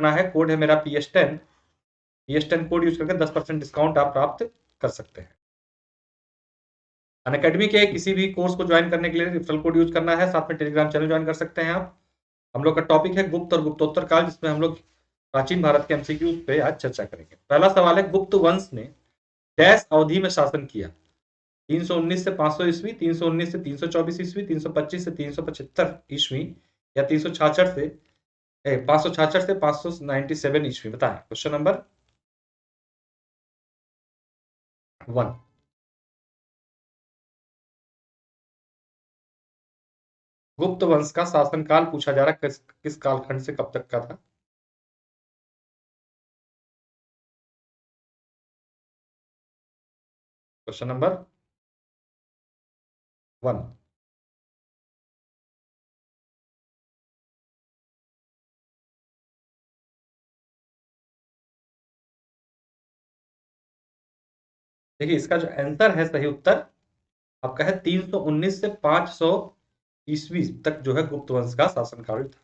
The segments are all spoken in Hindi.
करना है, कोड है मेरा PS10। PS10 कोड यूज करके 10% डिस्काउंट आप प्राप्त कर सकते हैं। अनअकैडमी के किसी भी कोर्स को ज्वाइन करने के लिए रेफरल कोड यूज करना है, साथ में टेलीग्राम चैनल ज्वाइन कर सकते हैं आप। हम लोग का टॉपिक है गुप्त और गुप्तोत्तर काल, जिसमें हम लोग प्राचीन भारत के एमसीक्यू पे आज चर्चा करेंगे। पहला सवाल है, गुप्त वंश ने डैश अवधि में शासन किया? 319 से 500 ईस्वी, 319 से 324 ईस्वी, 325 से 375 ईस्वी, या 566 से 597 ईस्वी? बताएं। Question number 1। गुप्त वंश का शासनकाल पूछा जा रहा है, किस कालखंड से कब तक का था? Question number 1। देखिए, इसका जो आंसर है, सही उत्तर आपका है 319 से 500 ईस्वी तक जो है गुप्त वंश का शासनकाल था।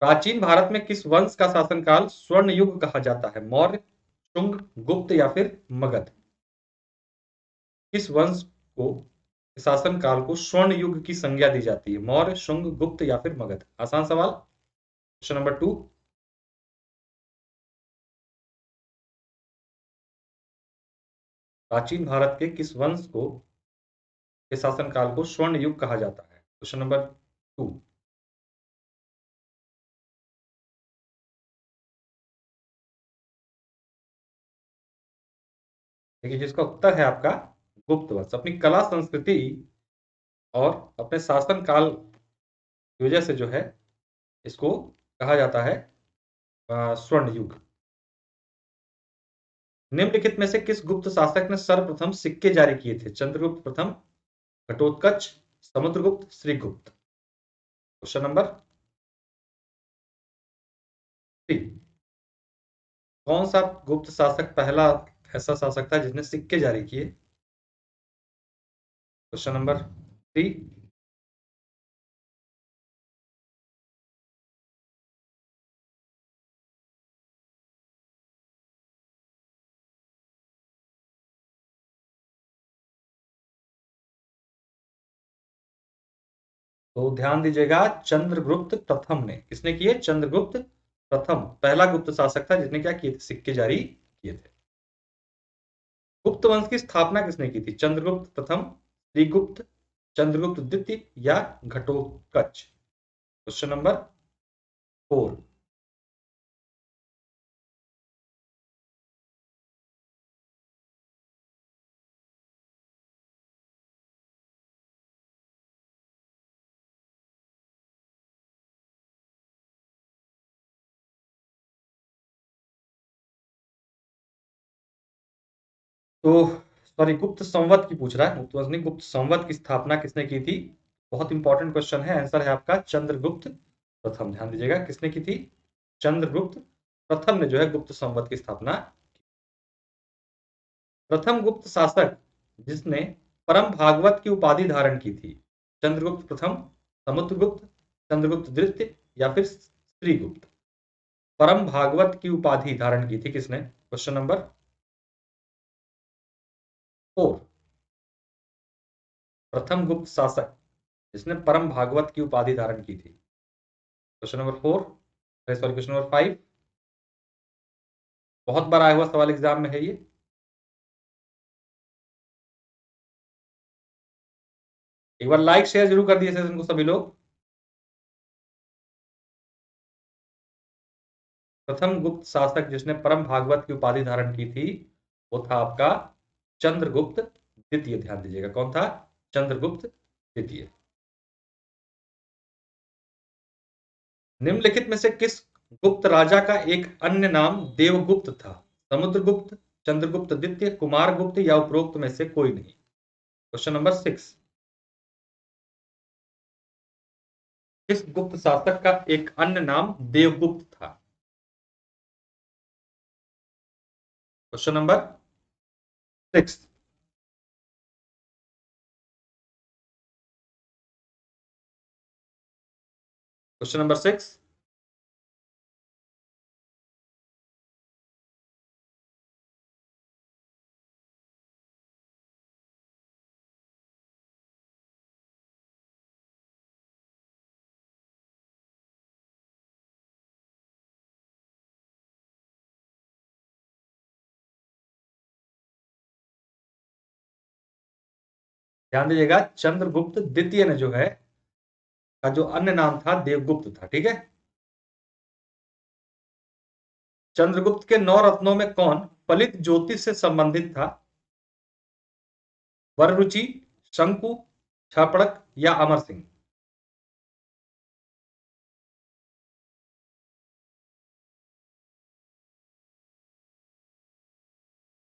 प्राचीन भारत में किस वंश का शासनकाल स्वर्ण युग कहा जाता है? मौर्य, शुंग, गुप्त या फिर मगध? किस वंश को शासनकाल को स्वर्ण युग की संज्ञा दी जाती है? मौर्य, शुंग, गुप्त या फिर मगध? आसान सवाल। Question number 2। प्राचीन भारत के किस वंश को के शासनकाल को स्वर्ण युग कहा जाता है? Question number 2। देखिए, जिसका उत्तर है आपका गुप्त वंश। अपनी कला संस्कृति और अपने शासन काल की वजह से जो है इसको कहा जाता है स्वर्ण युग। निम्नलिखित में से किस गुप्त शासक ने सर्वप्रथम सिक्के जारी किए थे? चंद्रगुप्त प्रथम, घटोत्कच, समुद्रगुप्त, श्रीगुप्त? Question number 3। कौन सा गुप्त शासक पहला ऐसा शासक था जिसने सिक्के जारी किए? Question number 3। तो ध्यान दीजिएगा, चंद्रगुप्त प्रथम ने। किसने किए? चंद्रगुप्त प्रथम पहला गुप्त शासक था जिसने क्या किए थे? सिक्के जारी किए थे। गुप्त वंश की स्थापना किसने की थी? चंद्रगुप्त प्रथम, श्रीगुप्त, चंद्रगुप्त द्वितीय या घटोत्कच? Question number 4। तो सॉरी, गुप्त संवत की पूछ रहा है, गुप्त वंश नहीं, गुप्त संवत की स्थापना किसने की थी? बहुत इंपॉर्टेंट क्वेश्चन है। आंसर है आपका चंद्रगुप्त प्रथम। ध्यान दीजिएगा, किसने की थी? चंद्रगुप्त प्रथम ने जो है गुप्त संवत की स्थापना। प्रथम गुप्त शासक जिसने परम भागवत की उपाधि धारण की थी? चंद्रगुप्त प्रथम, समुद्रगुप्त, चंद्रगुप्त द्वितीय या फिर श्रीगुप्त? परम भागवत की उपाधि धारण की थी किसने? Question number 4। प्रथम गुप्त शासक जिसने परम भागवत की उपाधि धारण की थी? Question number 4, sorry, question number 5। बहुत बार आया हुआ सवाल एग्जाम में है ये। एक बार लाइक शेयर जरूर कर दिए सेशन को सभी लोग। प्रथम गुप्त शासक जिसने परम भागवत की उपाधि धारण की थी वो था आपका चंद्रगुप्त द्वितीय। ध्यान दीजिएगा, कौन था? चंद्रगुप्त द्वितीय। निम्नलिखित में से किस गुप्त राजा का एक अन्य नाम देवगुप्त था? समुद्रगुप्त, चंद्रगुप्त द्वितीय, कुमारगुप्त या उपरोक्त में से कोई नहीं? Question number 6। किस गुप्त शासक का एक अन्य नाम देवगुप्त था? Question number 6। Question number 6। ध्यान दीजिएगा, चंद्रगुप्त द्वितीय ने जो है का जो अन्य नाम था देवगुप्त था। ठीक है। चंद्रगुप्त के 9 रत्नों में कौन फलित ज्योतिष से संबंधित था? वररुचि, शंकु, छापड़क या अमर सिंह?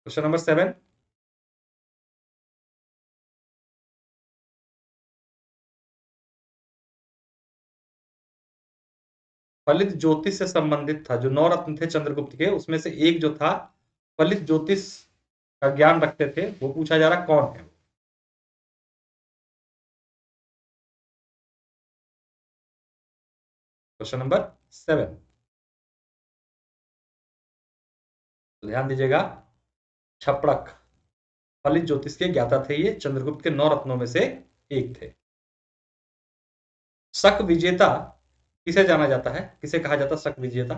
क्वेश्चन नंबर 7, फलित ज्योतिष से संबंधित था। जो 9 रत्न थे चंद्रगुप्त के, उसमें से एक जो था फलित ज्योतिष का ज्ञान रखते थे, वो पूछा जा रहा कौन है। क्वेश्चन नंबर 7, तो ध्यान दीजिएगा, छपड़क फलित ज्योतिष के ज्ञाता थे। ये चंद्रगुप्त के 9 रत्नों में से एक थे। शक विजेता किसे जाना जाता है, किसे कहा जाता है शक विजेता?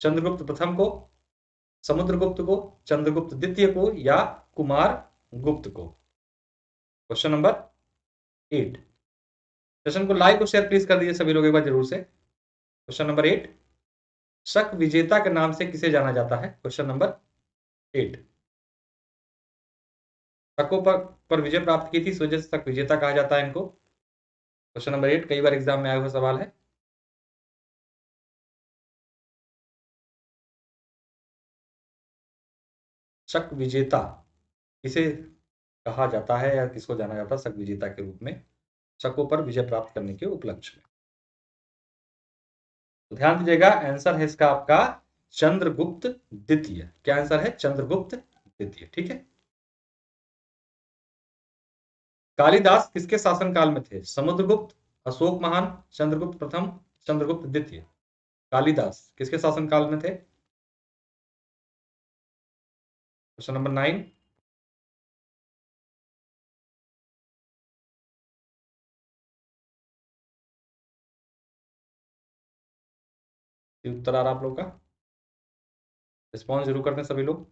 चंद्रगुप्त प्रथम को, समुद्रगुप्त को, चंद्रगुप्त द्वितीय को या कुमार गुप्त को? Question number 8। सेशन को लाइक और शेयर प्लीज कर दीजिए सभी लोग एक बार जरूर से। क्वेश्चन नंबर 8, शक विजेता के नाम से किसे जाना जाता है? Question number 8। शकों पर विजय प्राप्त की थी, इस वजह से शक विजेता कहा जाता है इनको। क्वेश्चन नंबर 8 कई बार एग्जाम में आया हुआ सवाल है। शक विजेता किसे कहा जाता है या किसको जाना जाता है शक विजेता के रूप में, शकों पर विजय प्राप्त करने के उपलक्ष्य में? तो ध्यान दीजिएगा, आंसर है इसका आपका चंद्रगुप्त द्वितीय। क्या आंसर है? चंद्रगुप्त द्वितीय। ठीक है। कालिदास किसके शासनकाल में थे? समुद्रगुप्त, अशोक महान, चंद्रगुप्त प्रथम, चंद्रगुप्त द्वितीय? कालिदास किसके शासनकाल में थे? क्वेश्चन नंबर 9, उत्तर आ रहा आप लोग का, रिस्पॉन्स जरूर करते हैं सभी लोग।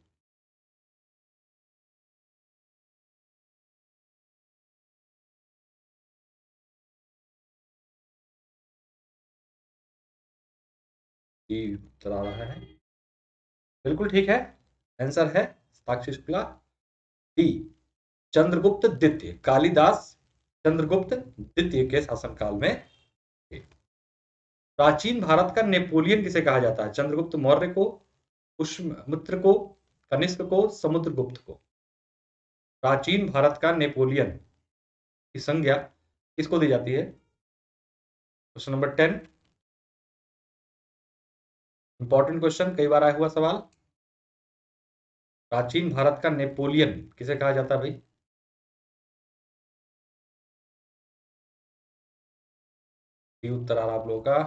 ये उत्तर आ रहा है, बिल्कुल ठीक है। आंसर है साक्षी शुक्ला, डी, चंद्रगुप्त द्वितीय। कालिदास चंद्रगुप्त द्वितीय के शासनकाल में थे। प्राचीन भारत का नेपोलियन किसे कहा जाता है? चंद्रगुप्त मौर्य को, पुष्यमित्र को, कनिष्क को, समुद्रगुप्त को? प्राचीन भारत का नेपोलियन की संज्ञा किसको दी जाती है? क्वेश्चन नंबर 10, इंपॉर्टेंट क्वेश्चन, कई बार आया हुआ सवाल। प्राचीन भारत का नेपोलियन किसे कहा जाता है भाई? ये उत्तर आ रहा आप लोगों का,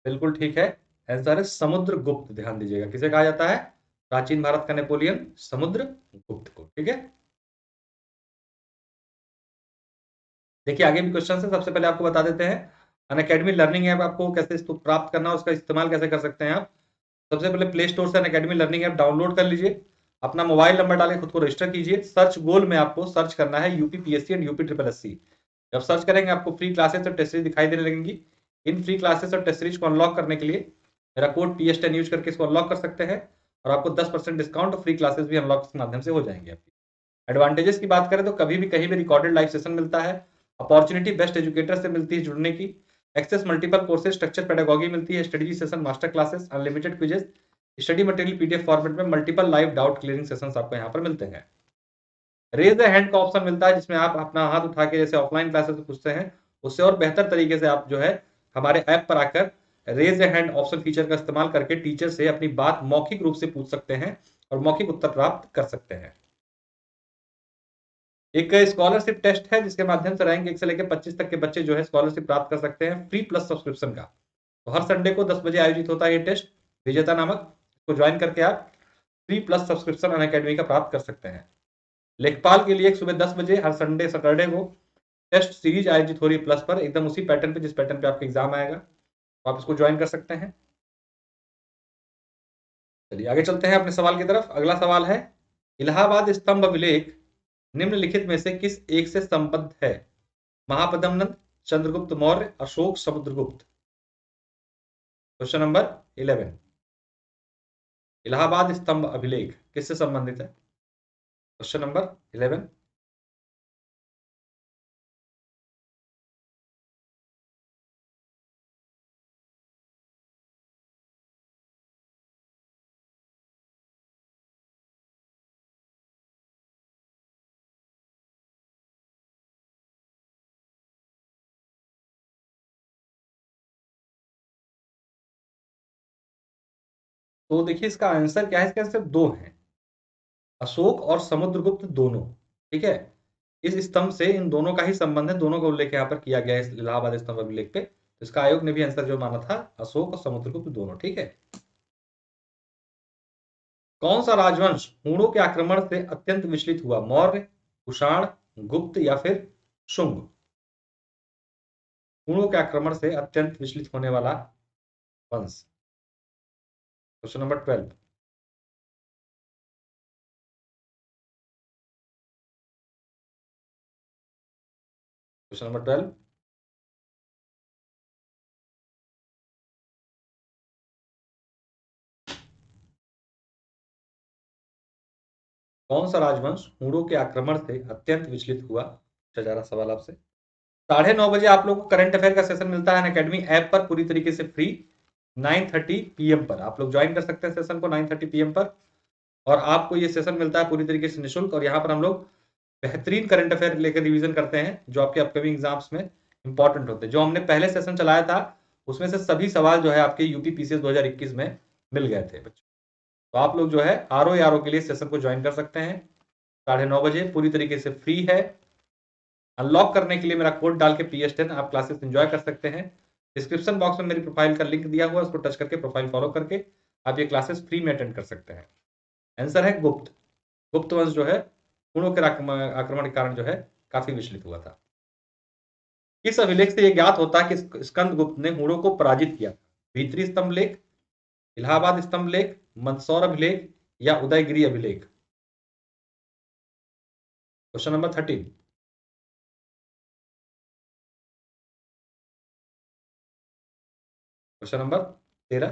बिल्कुल ठीक है। आंसर है समुद्रगुप्त। ध्यान दीजिएगा, किसे कहा जाता है प्राचीन भारत का नेपोलियन? समुद्रगुप्त को। ठीक है। देखिए आगे भी क्वेश्चन है, सबसे पहले आपको बता देते हैं अनअकैडमी लर्निंग ऐप आपको कैसे इसको प्राप्त करना, उसका इस्तेमाल कैसे कर सकते हैं आप। सबसे पहले प्ले स्टोर से अनअकैडमी लर्निंग ऐप डाउनलोड कर लीजिए, अपना मोबाइल नंबर डाल के खुद को रजिस्टर कीजिए। सर्च गोल में आपको सर्च करना है UP PSC and UP triple SC. जब सर्च करेंगे आपको फ्री क्लासेस और टेस्ट सीरीज दिखाई देने लगेंगी। इन फ्री क्लासेस और टेस्ट सीरीज को अनलॉक करने के लिए मेरा कोड PS10 यूज करके इसको अनलॉक कर सकते हैं और आपको 10% डिस्काउंट और फ्री क्लासेस भी अनलॉक के माध्यम से हो जाएंगे आपकी। एडवांटेजेस की बात करें तो कभी भी कहीं भी रिकॉर्डेड लाइव सेशन मिलता है, अपॉर्चुनिटी बेस्ट एजुकेटर से मिलती है जुड़ने की, access multiple courses, structure pedagogy मिलती है, study session, master classes, unlimited quizzes, study material PDF format में, multiple live doubt clearing sessions आपको यहाँ पर मिलते हैं। रेज ए हैंड का ऑप्शन मिलता है जिसमें आप अपना हाथ उठा के जैसे ऑफलाइन क्लासेस से पूछते हैं, उससे और बेहतर तरीके से आप जो है हमारे ऐप पर आकर raise a hand option feature का इस्तेमाल करके टीचर से अपनी बात मौखिक रूप से पूछ सकते हैं और मौखिक उत्तर प्राप्त कर सकते हैं। एक स्कॉलरशिप टेस्ट है जिसके माध्यम से रैंक 1 से लेकर 25 तक के बच्चे जो है स्कॉलरशिप प्राप्त कर सकते हैं फ्री प्लस सब्सक्रिप्शन का। तो हर संडे को 10 बजे आयोजित होता है ये टेस्ट विजेता नामक, इसको ज्वाइन करके आप फ्री प्लस सब्सक्रिप्शन अनअकैडमी का प्राप्त कर सकते हैं। लेखपाल के लिए सुबह 10 बजे हर संडे सैटरडे को टेस्ट सीरीज आयोजित हो रही है प्लस पर, एकदम उसी पैटर्न पे जिस पैटर्न पे आपका एग्जाम आएगा, तो आप इसको ज्वाइन कर सकते हैं। चलिए आगे चलते हैं अपने सवाल की तरफ। अगला सवाल है, इलाहाबाद स्तंभ अभिलेख निम्नलिखित में से किस एक से संबद्ध है? महापद्मनंद, चंद्रगुप्त मौर्य, अशोक, समुद्रगुप्त। क्वेश्चन नंबर 11, इलाहाबाद स्तंभ अभिलेख किससे संबंधित है? क्वेश्चन नंबर 11, तो देखिए इसका आंसर क्या है, इसका आंसर दो है, अशोक और समुद्रगुप्त दोनों। ठीक है, इस स्तंभ से इन दोनों का ही संबंध है, दोनों का उल्लेख यहाँ पर किया गया है इस इलाहाबाद स्तंभ अभिलेख पे। तो इसका आयोग ने भी आंसर जो माना था अशोक और समुद्रगुप्त दोनों। ठीक है, कौन सा राजवंश हूणों के आक्रमण से अत्यंत विचलित हुआ? मौर्य, कुषाण, गुप्त या फिर शुंग। हूणों के आक्रमण से अत्यंत विचलित होने वाला वंश। क्वेश्चन नंबर 12, क्वेश्चन नंबर 12, कौन सा राजवंश हूणों के आक्रमण से अत्यंत विचलित हुआ? अच्छा, जा रहा सवाल आपसे। 9:30 बजे आप लोग को करंट अफेयर का सेशन मिलता है अकेडमी ऐप पर, पूरी तरीके से फ्री। 9:30 PM पर आप लोग ज्वाइन कर सकते हैं सेशन को, 9:30 PM पर। और आपको ये सेशन मिलता है पूरी तरीके से निःशुल्क। और यहाँ पर हम लोग बेहतरीन करंट अफेयर लेकर रिवीजन करते हैं जो आपके अपकमिंग एग्जाम्स में इंपॉर्टेंट होते हैं। जो हमने पहले सेशन चलाया था उसमें से सभी सवाल जो है आपके यूपी पीसीएस 2021 में मिल गए थे बच्चों। तो आप लोग जो है आर के लिए सेशन को ज्वाइन कर सकते हैं 9:30 बजे, पूरी तरीके से फ्री है। अनलॉक करने के लिए मेरा कोड डाल के PS10 आप क्लासेस एंजॉय कर सकते हैं। डिस्क्रिप्शन बॉक्स में मेरी प्रोफाइल का लिंक दिया हुआ है, उसको टच करके प्रोफाइल फॉलो करके आप ये क्लासेस फ्री में अटेंड कर सकते हैं। आंसर है गुप्त। गुप्त वंश जो है हूणों के आक्रमण के कारण जो है काफी विचलित हुआ था। किस अभिलेख से यह ज्ञात होता है कि स्कंदगुप्त ने हूणों को पराजित किया? भीतरी स्तंभ लेख, इलाहाबाद स्तंभ लेख, मंदसौर अभिलेख या उदयगिरी अभिलेख। क्वेश्चन नंबर 13, क्वेश्चन नंबर 13,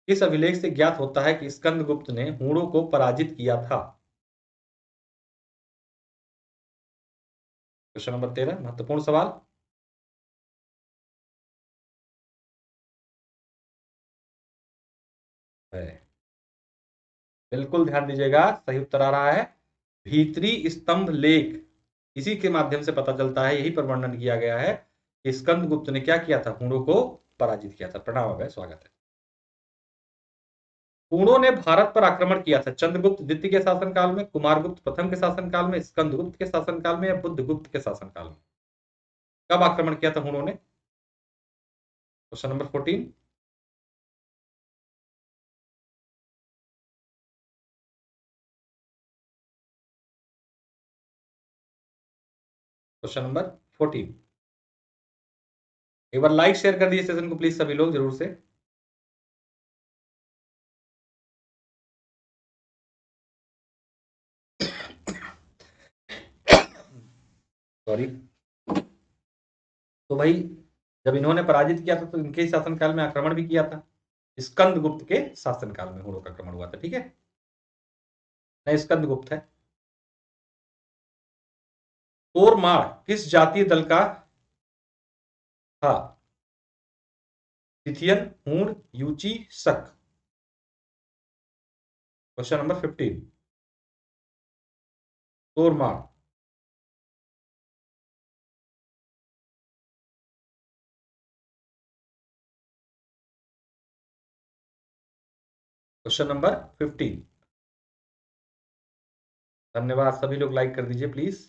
किस अभिलेख से ज्ञात होता है कि स्कंदगुप्त ने हूणों को पराजित किया था? क्वेश्चन नंबर 13, महत्वपूर्ण सवाल है, बिल्कुल ध्यान दीजिएगा। सही उत्तर आ रहा है भीतरी स्तंभ लेख। इसी के माध्यम से पता चलता है, यही पर वर्णन किया गया है कि स्कंदगुप्त ने क्या किया था, हूणों को पराजित किया था। प्रणाम है, स्वागत है। हूणों ने भारत पर आक्रमण किया था चंद्रगुप्त द्वितीय के शासनकाल में, कुमारगुप्त प्रथम के शासनकाल में, स्कंदगुप्त के शासनकाल में या बुद्धगुप्त के शासनकाल में? कब आक्रमण किया था हूणों ने? Question number 14, question number 14। एक बार लाइक शेयर कर दीजिए सेशन को प्लीज सभी लोग जरूर से। सॉरी। तो भाई जब इन्होंने पराजित किया था तो इनके शासनकाल में आक्रमण भी किया था। स्कंदगुप्त के शासनकाल में हूणों का आक्रमण हुआ था। ठीक है, नहीं स्कंदगुप्त है। तोरमाड़ किस जातीय दल का था? Scythian, Huna, Yuezhi, Shaka. Question number 15, Toramana. Question number 15। धन्यवाद, सभी लोग लाइक कर दीजिए प्लीज।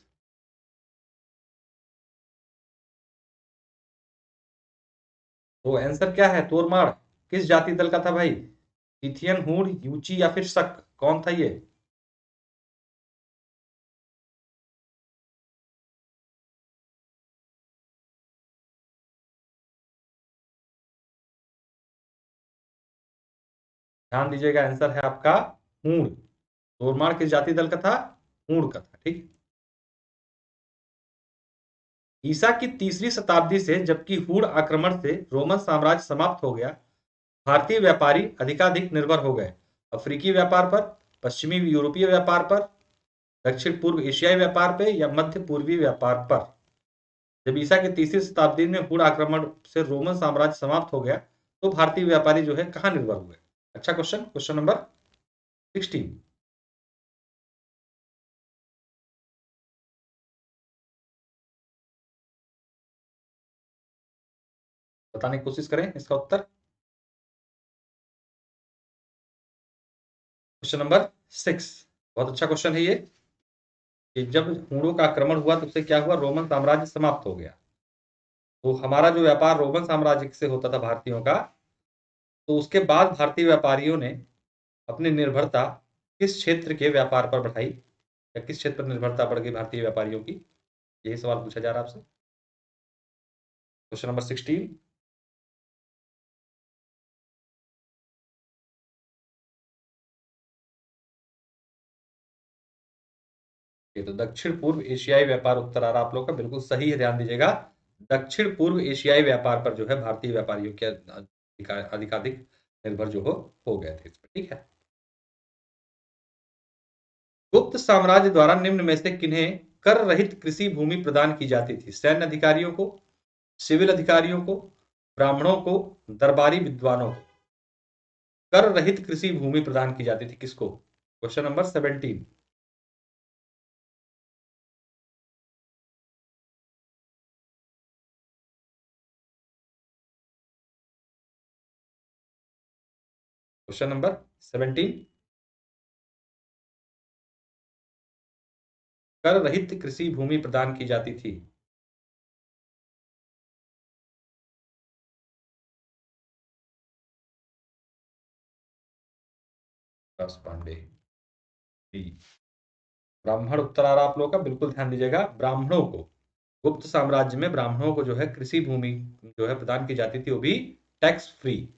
तो आंसर क्या है, तोरमाड़ किस जाति दल का था भाई? सिथियन, हूण, यूची या फिर शक, कौन था ये? ध्यान दीजिएगा, आंसर है आपका हूण। तोरमाड़ किस जाति दल का था? हूण का था। ठीक, ईसा की तीसरी शताब्दी से जबकि हूण आक्रमण से रोमन साम्राज्य समाप्त हो गया, भारतीय व्यापारी अधिकाधिक निर्भर हो गए अफ्रीकी व्यापार पर, पश्चिमी यूरोपीय व्यापार पर, दक्षिण पूर्व एशियाई व्यापार पे या मध्य पूर्वी व्यापार पर। जब ईसा की तीसरी शताब्दी में हूण आक्रमण से रोमन साम्राज्य समाप्त हो गया, तो भारतीय व्यापारी जो है कहाँ निर्भर हुए? अच्छा क्वेश्चन, क्वेश्चन नंबर 16 बताने की कोशिश करें इसका उत्तर। क्वेश्चन नंबर 6, बहुत अच्छा क्वेश्चन है ये कि जब हूणों का आक्रमण हुआ तो उससे क्या हुआ? रोमन साम्राज्य समाप्त हो गया। तो हमारा जो व्यापार रोमन साम्राज्य से होता था भारतीयों का, तो उसके बाद भारतीय व्यापारियों ने अपनी निर्भरता किस क्षेत्र के व्यापार पर बढ़ाई, या किस क्षेत्र पर निर्भरता बढ़ गई भारतीय व्यापारियों की? यही सवाल पूछा जा रहा है आपसे। Question number 16। ये तो दक्षिण पूर्व एशियाई व्यापार उत्तर आ रहा आप लोग का, बिल्कुल सही है, ध्यान दीजिएगा। दक्षिण पूर्व एशियाई व्यापार पर जो है भारतीय व्यापारियों के अधिकाधिक निर्भर जो हो गए थे इसमें, ठीक है। गुप्त साम्राज्य द्वारा निम्न में से किन्हें कर रहित कृषि भूमि प्रदान की जाती थी? सैन्य अधिकारियों को, सिविल अधिकारियों को, ब्राह्मणों को, दरबारी विद्वानों को। कर रहित कृषि भूमि प्रदान की जाती थी किसको? Question number 17। क्वेश्चन नंबर 17, कर रहित कृषि भूमि प्रदान की जाती थी। दास पांडे। बी, ब्राह्मण उत्तर आ रहा आप लोगों का, बिल्कुल ध्यान दीजिएगा। ब्राह्मणों को, गुप्त साम्राज्य में ब्राह्मणों को जो है कृषि भूमि जो है प्रदान की जाती थी, वो भी टैक्स फ्री।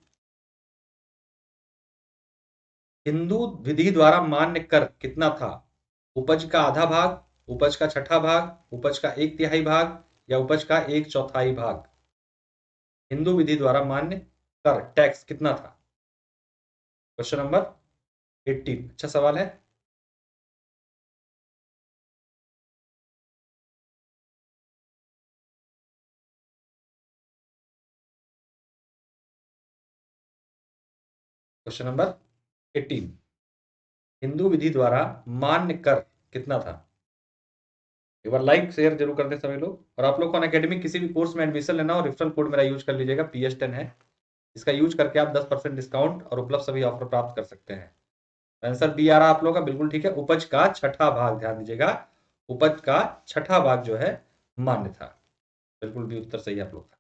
हिंदू विधि द्वारा मान्य कर कितना था? उपज का आधा भाग, उपज का छठा भाग, उपज का एक तिहाई भाग या उपज का एक चौथाई भाग? हिंदू विधि द्वारा मान्य कर टैक्स कितना था? क्वेश्चन नंबर 18, अच्छा सवाल है। क्वेश्चन नंबर 18, हिंदू विधि द्वारा मान्य कर कितना था? एक बार लाइक शेयर जरूर कर दें सभी लोग। और आप लोग को अकेडमिक किसी भी कोर्स में एडमिशन लेना हो, रेफरल कोड मेरा यूज कर लीजिएगा, PS10 है। इसका यूज करके आप 10% डिस्काउंट और उपलब्ध सभी ऑफर प्राप्त कर सकते हैं। आंसर बी आ रहा आप लोगों का, बिल्कुल ठीक है। उपज का छठा भाग, ध्यान दीजिएगा, उपज का छठा भाग जो है मान्य था। बिल्कुल भी उत्तर सही है आप लोग का।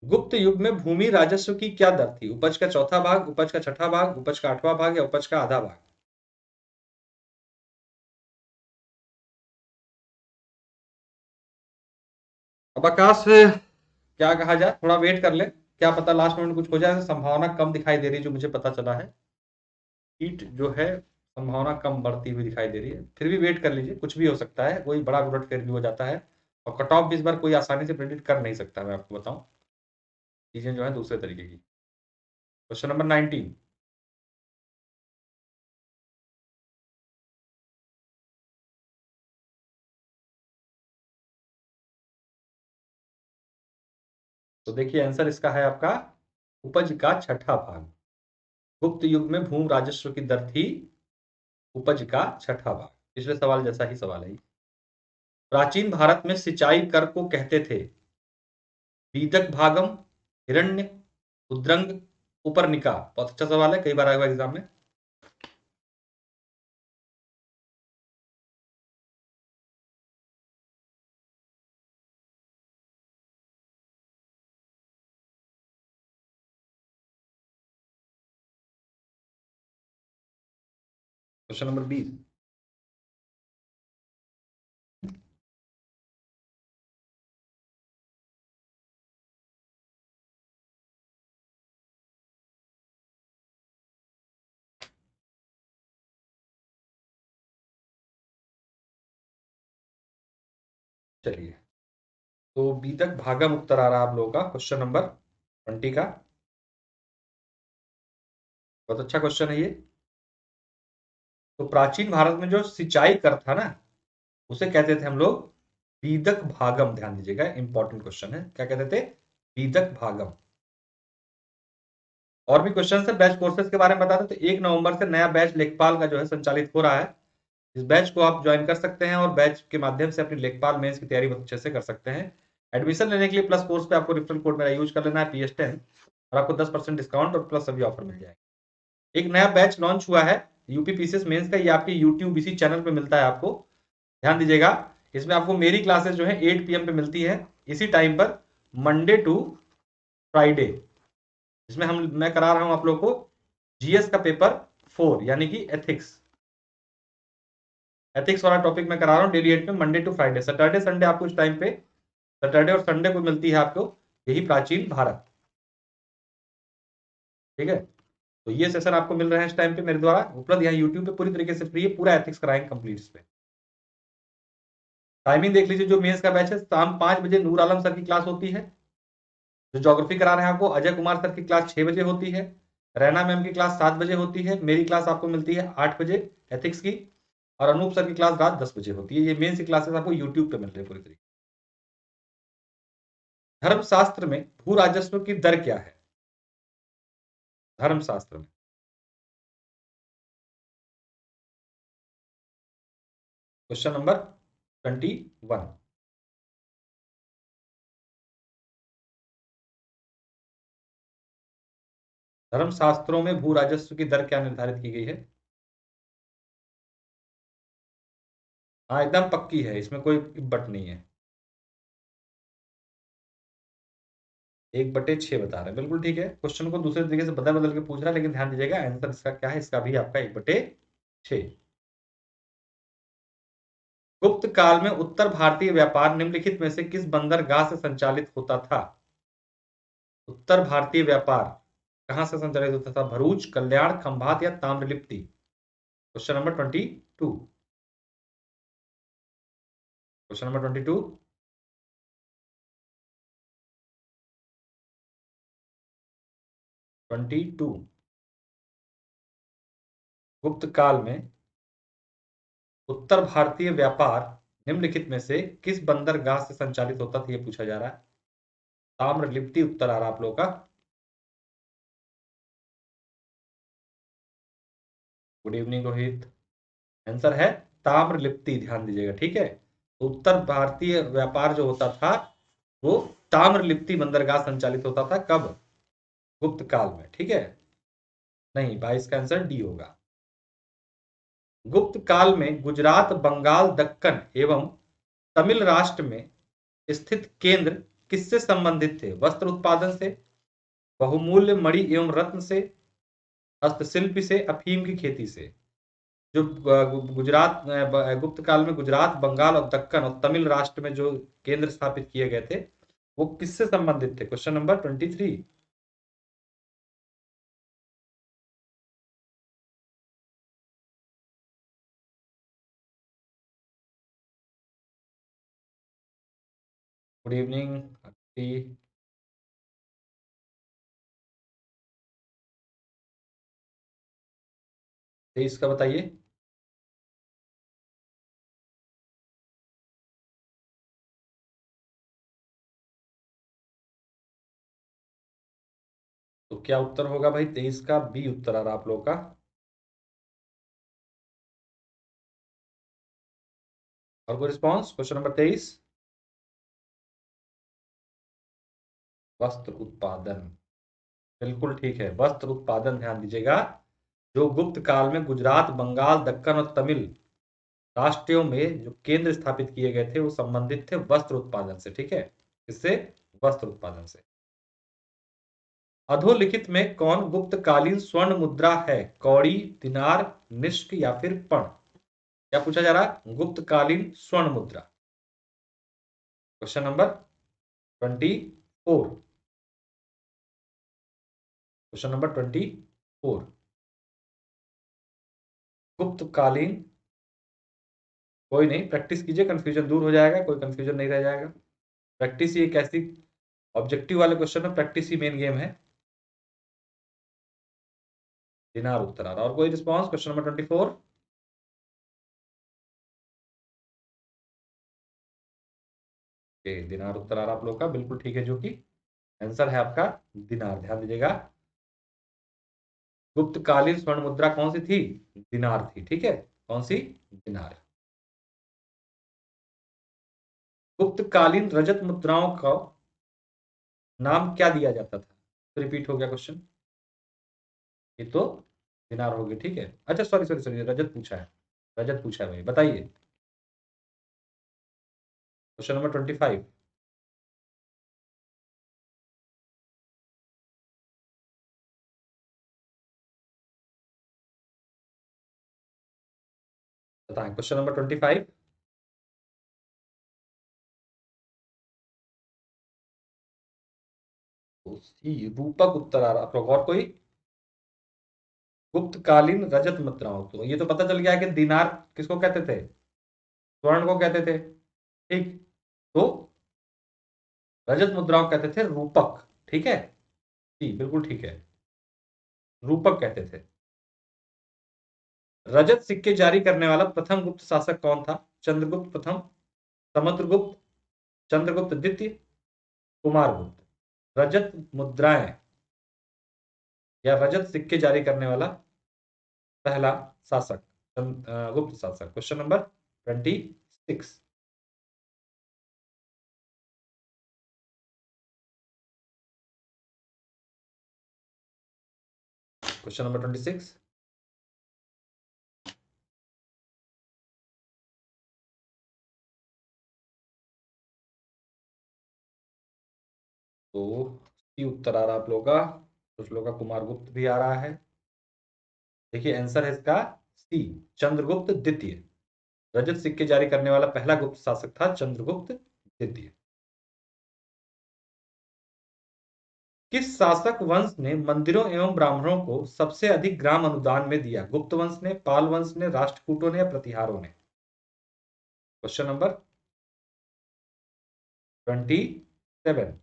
गुप्त युग में भूमि राजस्व की क्या दर थी? उपज का चौथा भाग, उपज का छठा भाग, उपज का आठवां भाग या उपज का आधा भाग? अब आकाश क्या कहा जाए, थोड़ा वेट कर ले, क्या पता लास्ट मिनट कुछ हो जाए। संभावना कम दिखाई दे रही है जो मुझे पता चला है। हीट जो है संभावना कम बढ़ती हुई दिखाई दे रही है, फिर भी वेट कर लीजिए, कुछ भी हो सकता है, कोई बड़ा उलटफेर भी हो जाता है। और कट ऑफ भी इस बार कोई आसानी से प्रेडिक्ट कर नहीं सकता, मैं आपको बताऊं, चीजें जो है दूसरे तरीके की। Question number 19। तो देखिए आंसर इसका है आपका उपज का छठा भाग। गुप्त युग में भूमि राजस्व की दर थी उपज का छठा भाग। पिछले सवाल जैसा ही सवाल है। प्राचीन भारत में सिंचाई कर को कहते थे बीदक भागम, हिरण्य, उद्रंग, उपरनिका। बहुत अच्छा सवाल है, कई बार आएगा एग्जाम में। Question number 20। चलिए तो बीदक भागम उत्तर आ रहा है आप लोगों का क्वेश्चन नंबर 20 का। बहुत अच्छा क्वेश्चन है ये। तो प्राचीन भारत में जो सिंचाई कर था ना, उसे कहते थे हम लोग बीदक भागम। ध्यान दीजिएगा, इंपॉर्टेंट क्वेश्चन है। क्या कहते थे? बीदक भागम। और भी क्वेश्चन है बैच कोर्सेज के बारे में बताते। तो 1 नवंबर से नया बैच लेखपाल का जो है संचालित हो रहा है। इस बैच को आप ज्वाइन कर सकते हैं और बैच के माध्यम से अपनी लेखपाल मेंस की तैयारी बहुत अच्छे से कर सकते हैं। एडमिशन लेने के लिए प्लस कोर्स पे आपको रेफरल कोड मेरा यूज कर लेना है PS10, और आपको 10% डिस्काउंट और प्लस सभी ऑफर मिल जाएंगे। एक नया बैच लॉन्च हुआ है यूपी पीसीएस मेंस का। ये आपके यूट्यूब इसी चैनल पे मिलता है आपको। ध्यान दीजिएगा, इसमें आपको मेरी क्लासेस जो है 8 PM पे मिलती है, इसी टाइम पर, मंडे टू फ्राइडे। इसमें मैं करा रहा हूं आप लोग को जीएस का पेपर 4 यानी कि एथिक्स। एथिक्स वाला टॉपिक मैं करा रहा हूँ डेली 8 में, Monday to Friday. Saturday Sunday आपको इस टाइम पे, सैटरडे और संडे को मिलती है आपको यही प्राचीन भारत। ठीक है, तो ये सेशन आपको मिल रहा है इस टाइम पे मेरे द्वारा उपलब्ध। यहाँ यूट्यूब पे पूरी तरीके से फ्री है, पूरा एथिक्स कराएंगे कंप्लीट इस पे। टाइमिंग देख लीजिए, जो मेंस का बैच है शाम 5 बजे नूर आलम सर की क्लास होती है। जो ज्योग्राफी करा रहे हैं आपको अजय कुमार सर की क्लास 6 बजे होती है। रैना मैम की क्लास 7 बजे होती है। मेरी क्लास आपको मिलती है 8 बजे एथिक्स की। और अनूप सर की क्लास रात 10 बजे होती है। ये मेंस की क्लासेस आपको यूट्यूब पे मिल रही है पूरी तरीके। धर्मशास्त्र में भू राजस्व की दर क्या है? धर्मशास्त्र में क्वेश्चन नंबर 21। धर्मशास्त्रों में भू राजस्व की दर क्या निर्धारित की गई है? हाँ, एकदम पक्की है, इसमें कोई बट नहीं है। 1/6 बता रहे हैं, बिल्कुल ठीक है। क्वेश्चन को दूसरे तरीके से बदल बदल के पूछ रहा है, लेकिन ध्यान दीजिएगा आंसर इसका क्या है। इसका भी आपका 1/6। गुप्त काल में उत्तर भारतीय व्यापार निम्नलिखित में से किस बंदरगाह से संचालित होता था? उत्तर भारतीय व्यापार कहां से संचालित होता था? भरूच, कल्याण, खंभात या Tamralipti? Question number 22। Question number 22। 22। गुप्त काल में उत्तर भारतीय व्यापार निम्नलिखित में से किस बंदरगाह से संचालित होता था, यह पूछा जा रहा है। ताम्रलिप्ति उत्तर आ रहा आप लोगों का। Good evening Rohit. आंसर है ताम्रलिप्ति। ध्यान दीजिएगा, ठीक है। तो उत्तर भारतीय व्यापार जो होता था वो ताम्रलिप्ति बंदरगाह संचालित होता था। कब? गुप्त काल में, ठीक है। नहीं, 22 का आंसर डी होगा। गुप्त काल में गुजरात, बंगाल, दक्कन एवं तमिल राष्ट्र में स्थित केंद्र किससे संबंधित थे? वस्त्र उत्पादन से, बहुमूल्य मणि एवं रत्न से, हस्तशिल्प से, अफीम की खेती से? जो गुजरात, गुप्त काल में गुजरात, बंगाल और दक्कन और तमिल राष्ट्र में जो केंद्र स्थापित किए गए थे, वो किससे संबंधित थे? Question number 23। Good evening. 23 का बताइए। तो क्या उत्तर होगा भाई? 23 का बी उत्तर आ रहा आप लोगों का। और कोई रिस्पॉन्स? Question number 23। वस्त्र उत्पादन, बिल्कुल ठीक है, वस्त्र उत्पादन। ध्यान दीजिएगा, जो गुप्त काल में गुजरात, बंगाल, दक्कन और तमिल राष्ट्रों में जो केंद्र स्थापित किए गए थे वो संबंधित थे वस्त्र उत्पादन से, ठीक है। इससे वस्त्र उत्पादन से। अधोलिखित में कौन गुप्तकालीन स्वर्ण मुद्रा है? कौड़ी, दिनार, निष्क या फिर पण? क्या पूछा जा रहा है? गुप्तकालीन स्वर्ण मुद्रा। Question number 24। Question number 24। गुप्तकालीन, कोई नहीं, प्रैक्टिस कीजिए, कंफ्यूजन दूर हो जाएगा, कोई कंफ्यूजन नहीं रह जाएगा। प्रैक्टिस ही एक ऐसी ऑब्जेक्टिव वाले क्वेश्चन में प्रैक्टिस ही मेन गेम है। दिनार उत्तर आ रहा। और कोई रिस्पॉन्स? Question number 24। दिनार उत्तर आ रहा आप लोग का, बिल्कुल ठीक है, जो कि आंसर है आपका दिनार। ध्यान दीजिएगा, गुप्तकालीन स्वर्ण मुद्रा कौन सी थी? दिनार थी। ठीक है, कौन सी? दिनार। गुप्तकालीन रजत मुद्राओं का नाम क्या दिया जाता था? तो रिपीट हो गया क्वेश्चन, ये तो दिनार हो गई। ठीक है, अच्छा सॉरी सॉरी सॉरी, रजत पूछा है, रजत पूछा है भाई, बताइए। Question number 25। बताएं क्वेश्चन नंबर 25। रूपक उत्तर आ रहा आप लोग। और कोई? गुप्तकालीन रजत मुद्राओं, तो ये तो पता चल गया है कि दिनार किसको कहते थे? स्वर्ण को कहते थे। ठीक, तो रजत मुद्राओं कहते थे रूपक। ठीक है जी, बिल्कुल ठीक है, रूपक कहते थे। रजत सिक्के जारी करने वाला प्रथम गुप्त शासक कौन था? चंद्रगुप्त प्रथम, समुद्रगुप्त, चंद्रगुप्त द्वितीय, कुमारगुप्त। रजत मुद्राएं या रजत सिक्के जारी करने वाला पहला शासक, गुप्त शासक। Question number 26। Question number 26। तो सी उत्तर आ रहा आप लोगों का, कुछ लोगों का कुमारगुप्त भी आ रहा है। देखिए आंसर है इसका सी, चंद्रगुप्त द्वितीय। रजत सिक्के जारी करने वाला पहला गुप्त शासक था चंद्रगुप्त द्वितीय। किस शासक वंश ने मंदिरों एवं ब्राह्मणों को सबसे अधिक ग्राम अनुदान में दिया? गुप्त वंश ने, पाल वंश ने, राष्ट्रकूटों ने या प्रतिहारों ने? Question number 27।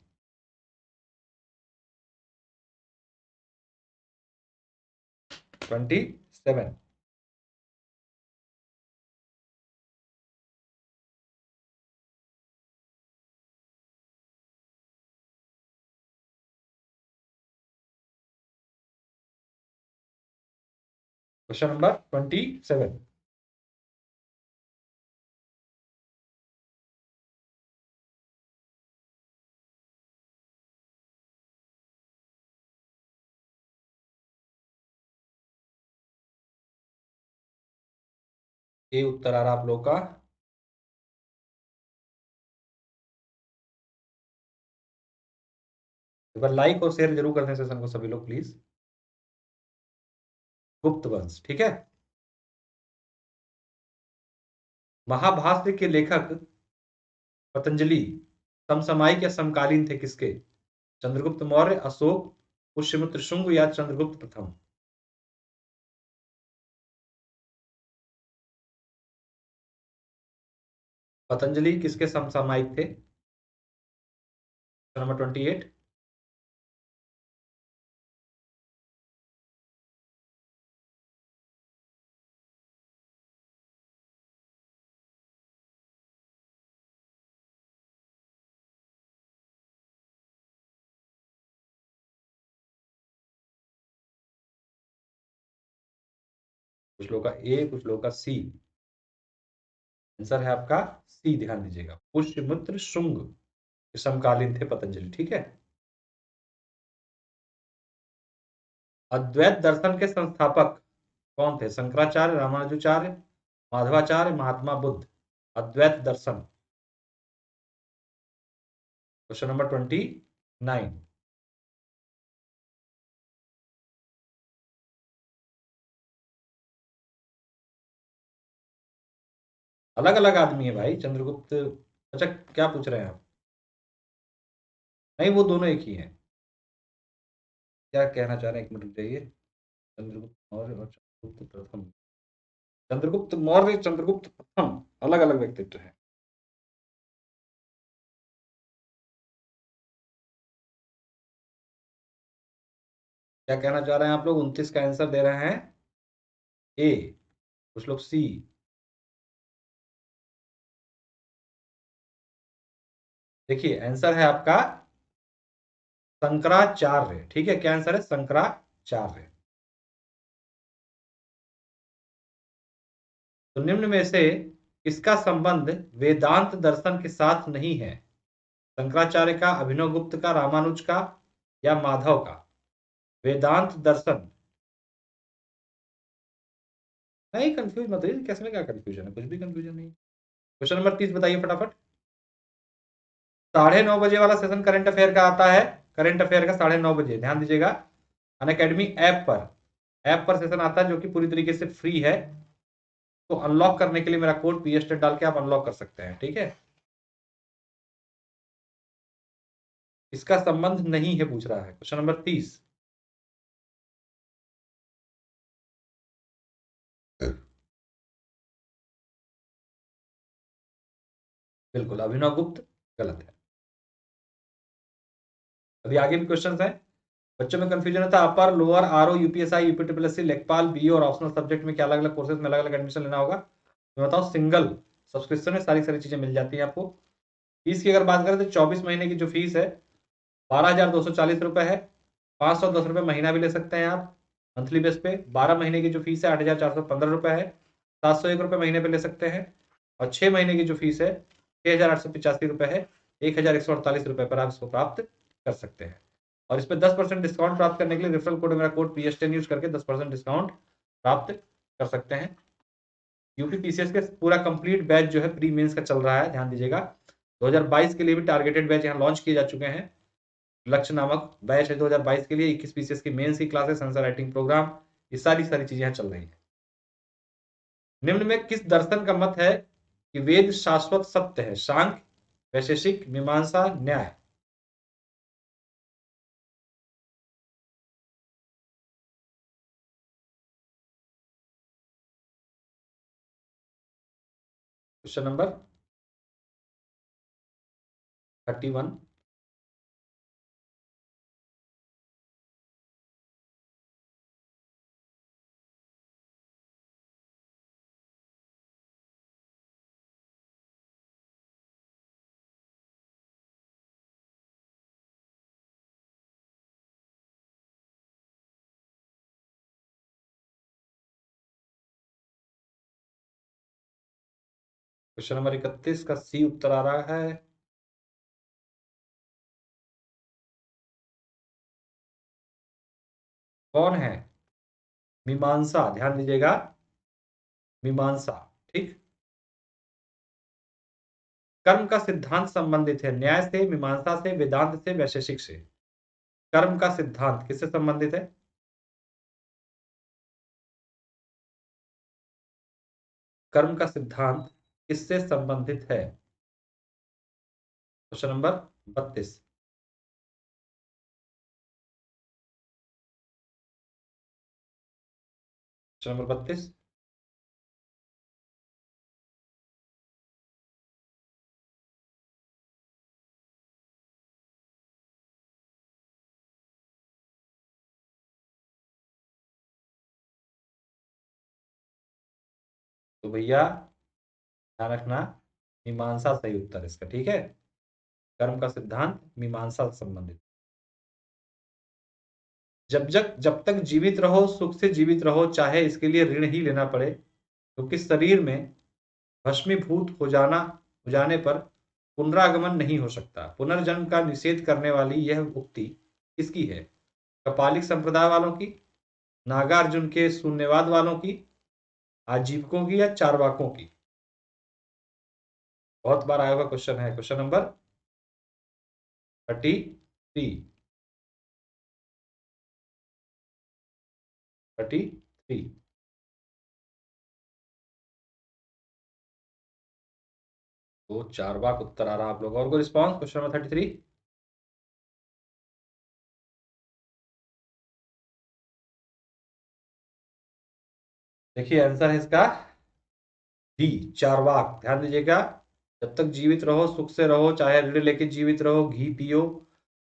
27। Question number 27। ये उत्तर आ रहा आप लोग का। एक बार लाइक और शेयर जरूर कर दें सेशन को सभी लोग प्लीज। गुप्त वंश, ठीक है। महाभाष्य के लेखक पतंजलि समसामयिक या समकालीन थे किसके? चंद्रगुप्त मौर्य, अशोक, पुष्यमित्र शुंग या चंद्रगुप्त प्रथम? पतंजलि किसके समसामयिक थे? नंबर 28। कुछ लोगों का ए, कुछ लोगों का सी। आंसर है आपका सी, ध्यान दीजिएगा, पुष्यमित्र शुंग समकालीन थे पतंजलि। ठीक है। अद्वैत दर्शन के संस्थापक कौन थे? शंकराचार्य, रामानुजाचार्य, माधवाचार्य, महात्मा बुद्ध? अद्वैत दर्शन। Question number 29। अलग अलग आदमी है भाई, चंद्रगुप्त। अच्छा, क्या पूछ रहे हैं आप? नहीं, वो दोनों एक ही हैं। क्या कहना चाह रहे हैं, एक मिनट जाइए। चंद्रगुप्त मौर्य और चंद्रगुप्त प्रथम। चंद्रगुप्त मौर्य, चंद्रगुप्त प्रथम अलग अलग व्यक्तित्व हैं। क्या कहना चाह रहे हैं आप लोग? 29 का आंसर दे रहे हैं ए, कुछ लोग सी। देखिए आंसर है आपका शंकराचार्य। ठीक है, क्या आंसर है? शंकराचार्य। तो निम्न में से किसका संबंध वेदांत दर्शन के साथ नहीं है? शंकराचार्य का, अभिनव गुप्त का, रामानुज का या माधव का? वेदांत दर्शन। नहीं कंफ्यूज मत होइए, कैसे में क्या कंफ्यूजन है? कुछ भी कंफ्यूजन नहीं। क्वेश्चन नंबर 30 बताइए फटाफट। 9:30 बजे वाला सेशन करंट अफेयर का आता है। करंट अफेयर का 9:30 बजे, ध्यान दीजिएगा। अनअकैडमी ऐप पर सेशन आता है, जो कि पूरी तरीके से फ्री है। तो अनलॉक करने के लिए मेरा कोड PSTET डाल के आप अनलॉक कर सकते हैं। ठीक है, इसका संबंध नहीं है पूछ रहा है। Question number 30। बिल्कुल, अभिनव गुप्त गलत है। अभी आगे भी क्वेश्चंस हैं। बच्चों में कंफ्यूजन था, अपर लोअर आरओ यूपीएसआई यूपीट्रिपल लेखपाल बी और ऑप्शनल सब्जेक्ट में क्या अलग अलग कोर्सेज में अलग अलग एडमिशन लेना होगा? मैं बताऊं, सिंगल सब्सक्रिप्शन में सारी सारी चीजें मिल जाती हैं आपको। फीस की अगर बात करें तो 24 महीने की जो फीस है 12,240 रुपए है। 510 रुपए महीना भी ले सकते हैं आप मंथली बेस पे। 12 महीने की जो फीस है 8,415 रुपए है। 701 रुपए महीने पे ले सकते हैं। और 6 महीने की जो फीस है 6,885 रुपए है। 1,148 रुपए पर आप इसको प्राप्त कर सकते हैं। और इस पर 10% डिस्काउंट प्राप्त करने के लिए रेफरल कोड, मेरा कोड PSTEN यूज करके 10% डिस्काउंट प्राप्त कर सकते हैं। यूपी PCS के पूरा कंप्लीट बैच जो है प्री मेंस का चल रहा है, ध्यान दीजिएगा। 2022 के लिए भी टारगेटेड बैच यहाँ लॉन्च किए जा चुके हैं। लक्ष्य नामक बैच है 2022 के लिए। 21 PCS की मेंस की क्लासेस, आंसर राइटिंग प्रोग्राम, ये सारी सारी चीजें यहाँ चल रही है। निम्न में किस दर्शन का मत है कि वेद शाश्वत सत्य है? सांख्य, वैशेषिक, मीमांसा, न्याय? Question number 31। क्वेश्चन नंबर 31 का सी उत्तर आ रहा है। कौन है? मीमांसा, ध्यान दीजिएगा, मीमांसा। ठीक, कर्म का सिद्धांत संबंधित है न्याय से, मीमांसा से, वेदांत से, वैशेषिक से? कर्म का सिद्धांत किससे संबंधित है? कर्म का सिद्धांत किससे संबंधित है? Question number 32। Question number 32। तो भैया ध्यान रखना, मीमांसा सही उत्तर है इसका। ठीक है, कर्म का सिद्धांत मीमांसा से संबंधित। जब तक जीवित रहो सुख से जीवित रहो, चाहे इसके लिए ऋण ही लेना पड़े, क्योंकि शरीर में भस्मीभूत हो जाने पर पुनरागमन नहीं हो सकता। पुनर्जन्म का निषेध करने वाली यह उक्ति किसकी है? कपालिक संप्रदाय वालों की, नागार्जुन के शून्यवाद वालों की, आजीविकों की, या चारवाकों की? बहुत बार आया हुआ क्वेश्चन है। Question number 33। 33। तो चारवाक उत्तर आ रहा है आप लोग। और कोई रिस्पॉन्स? Question number 33। देखिए आंसर है इसका डी, चारवाक। ध्यान दीजिएगा, जब तक जीवित रहो सुख से रहो, चाहे ऋण लेके जीवित रहो, घी पियो,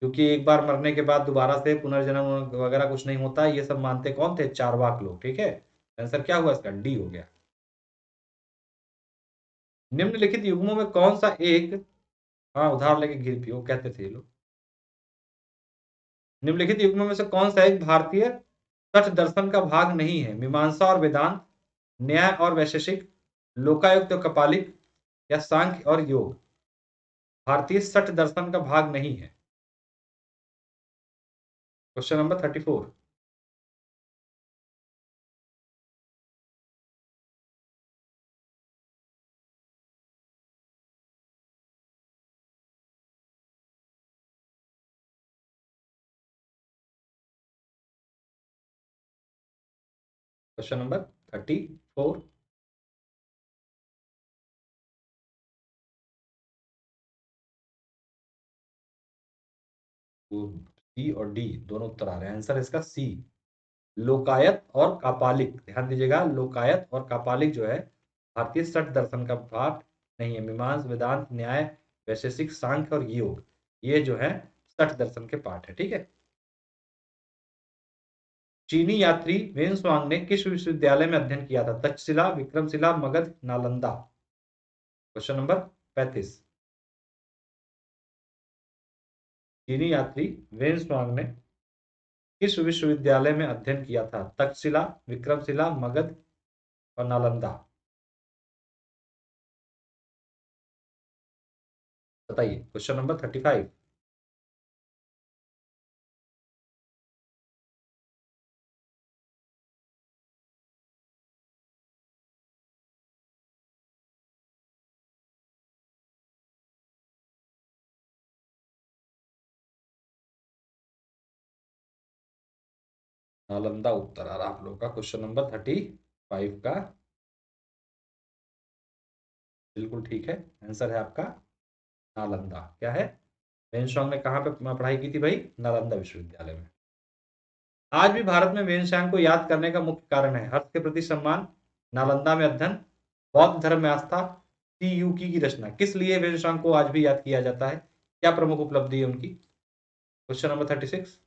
क्योंकि एक बार मरने के बाद दोबारा से पुनर्जन्म वगैरह कुछ नहीं होता, ये सब मानते कौन थे? चार्वाक लोग। ठीक है, आंसर क्या हुआ इसका? डी हो गया। निम्नलिखित युग्मों में कौन सा एक, हाँ उधार लेके घी पियो कहते थे ये लोग। निम्नलिखित युग्मों में से कौन सा एक भारतीय तट दर्शन का भाग नहीं है? मीमांसा और वेदांत, न्याय और वैशेषिक, लोकायुक्त और कपालिक, या सांख्य और योग। भारतीय सठ दर्शन का भाग नहीं है। Question number 34। Question number 34। सी और डी दोनों उत्तर आ रहे हैं। आंसर इसका सी, लोकायत और कापालिक। ध्यान दीजिएगा, लोकायत और कापालिक जो है भारतीय सठ दर्शन का पाठ नहीं है। मीमांस, वेदांत, न्याय, वैशेषिक, सांख्य और योग, ये जो है सठ दर्शन के पाठ है। ठीक है। चीनी यात्री वेन्सवांग ने किस विश्वविद्यालय में अध्ययन किया था? तक्षशिला, विक्रमशिला, मगध, नालंदा। Question number 35। चीनी यात्री वेन्सवांग ने किस विश्वविद्यालय में अध्ययन किया था? तक्षशिला, विक्रमशिला, मगध और नालंदा। बताइए। Question number 35। नालंदा उत्तर आ रहा आप लोगों का क्वेश्चन नंबर 35 का। बिल्कुल ठीक है, आंसर है आपका नालंदा। क्या है? वेन्सवांग ने कहाँ पे पढ़ाई की थी भाई? नालंदा विश्वविद्यालय में। आज भी भारत में वेन्सवांग को याद करने का मुख्य कारण है हर्ष के प्रति सम्मान, नालंदा में अध्ययन, बौद्ध धर्म में आस्था, सी युकी की रचना। किस लिए वेन्सवांग को आज भी याद किया जाता है? क्या प्रमुख उपलब्धि है उनकी? Question number 36।